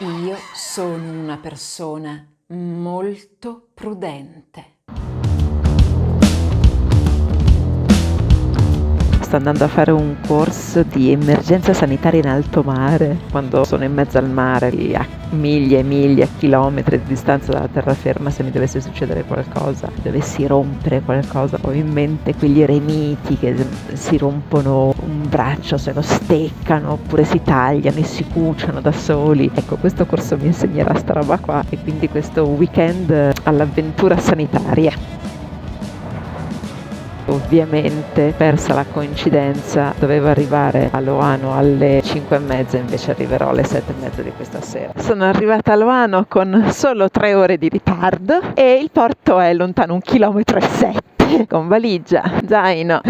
Io sono una persona molto prudente. Sto andando a fare un corso di emergenza sanitaria in alto mare, quando sono in mezzo al mare, a miglia e miglia, chilometri di distanza dalla terraferma. Se mi dovesse succedere qualcosa, dovessi rompere qualcosa, ho in mente quegli eremiti che si rompono un braccio, se lo steccano, oppure si tagliano e si cuciono da soli. Ecco, questo corso mi insegnerà sta roba qua, e quindi questo weekend all'avventura sanitaria. Ovviamente, persa la coincidenza, dovevo arrivare a Loano alle 5:30, invece arriverò alle 7:30 di questa sera. Sono arrivata a Loano con solo 3 ore di ritardo e il porto è lontano 1,7 km, con valigia, zaino.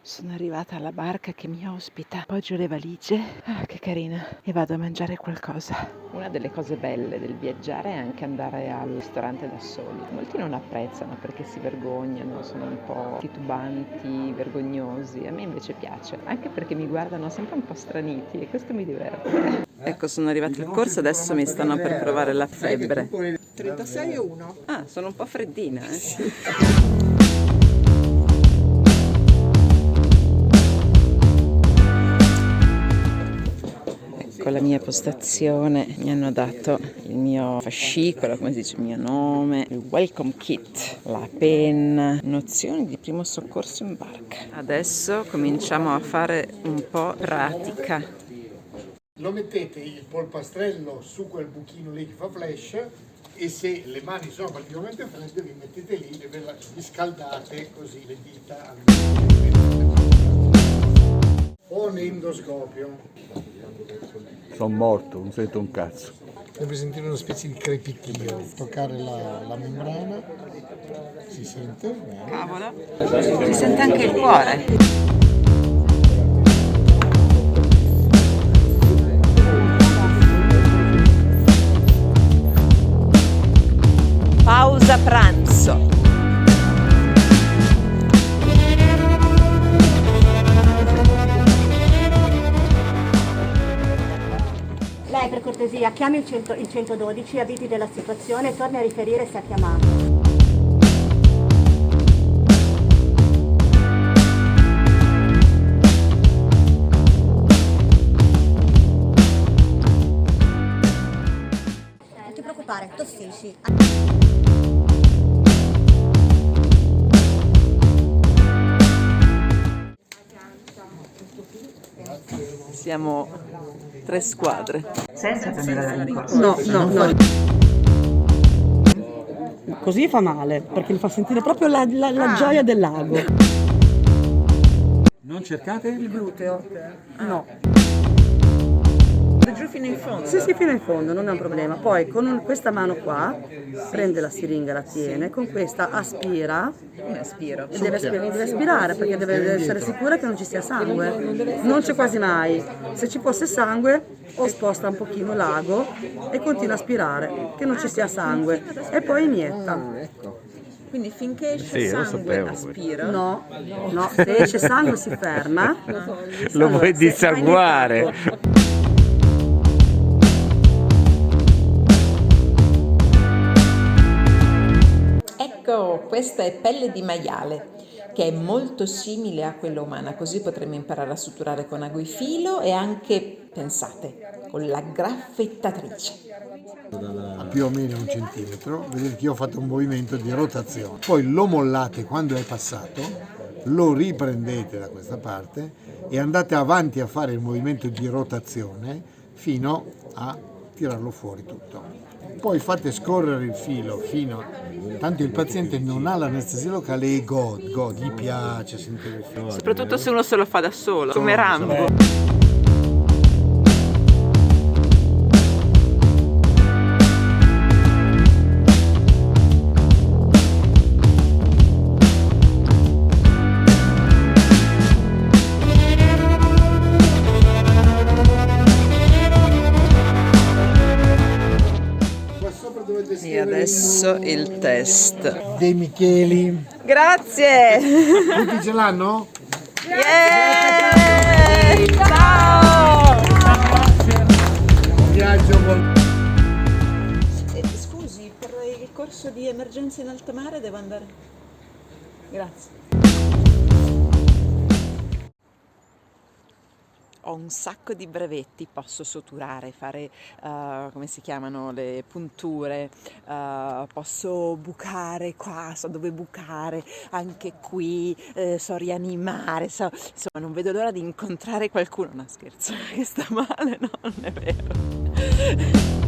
Sono arrivata alla barca che mi ospita, appoggio le valigie, che carina, e vado a mangiare qualcosa. Una delle cose belle del viaggiare è anche andare al ristorante da soli. Molti non apprezzano perché si vergognano, sono un po' titubanti, vergognosi. A me invece piace, anche perché mi guardano sempre un po' straniti e questo mi diverte. Ecco, sono arrivata al corso, adesso mi stanno per provare la febbre. 36 e 1. Ah, sono un po' freddina, Con la mia postazione mi hanno dato il mio fascicolo, come si dice, il mio nome, il welcome kit, la penna, nozioni di primo soccorso in barca. Adesso cominciamo a fare un po' pratica. Lo mettete il polpastrello su quel buchino lì che fa flash, e se le mani sono particolarmente fredde vi mettete lì e ve la riscaldate così le dita. Con endoscopio. Sono morto, non sento un cazzo. Deve sentire una specie di crepitio, toccare la membrana, si sente bene. Cavolo, si sente anche il cuore. Pausa pranzo. Lei per cortesia chiami il 112, avvisi della situazione e torni a riferire se ha chiamato. Non ti preoccupare, tossisci. Siamo 3 squadre. Senza cambiare di corso. No. Così fa male, perché mi fa sentire proprio la gioia del lago. Non cercate? Il gluteo? No. Giù fino in fondo. Sì, fino in fondo, non è un problema. Poi con questa mano qua prende la siringa, la tiene, con questa aspira. Aspiro. E deve aspirare perché deve essere sicura che non ci sia sangue. Non c'è quasi mai. Se ci fosse sangue, o sposta un pochino l'ago e continua a aspirare, che non ci sia sangue. E poi inietta. Quindi finché esce sangue aspira. No, se esce sangue si ferma. Lo vuoi dissanguare? Ecco, questa è pelle di maiale, che è molto simile a quella umana, così potremo imparare a suturare con ago e filo e anche, pensate, con la graffettatrice. A più o meno 1 centimetro, vedete che io ho fatto un movimento di rotazione. Poi lo mollate quando è passato, lo riprendete da questa parte e andate avanti a fare il movimento di rotazione fino a tirarlo fuori tutto. Poi fate scorrere il filo fino a... Tanto il paziente non ha l'anestesia locale e gode, gli piace sentire il filo. Soprattutto se uno se lo fa da solo, come Rambo. E adesso il test. De Micheli. Grazie! Tutti ce l'hanno? Yeah! Ciao! Scusi, per il corso di emergenza in alto mare devo andare. Grazie. Ho un sacco di brevetti, posso suturare, fare, come si chiamano, le punture, posso bucare qua, so dove bucare, anche qui, so rianimare, insomma non vedo l'ora di incontrare qualcuno. No, scherzo, che sta male, no, non è vero.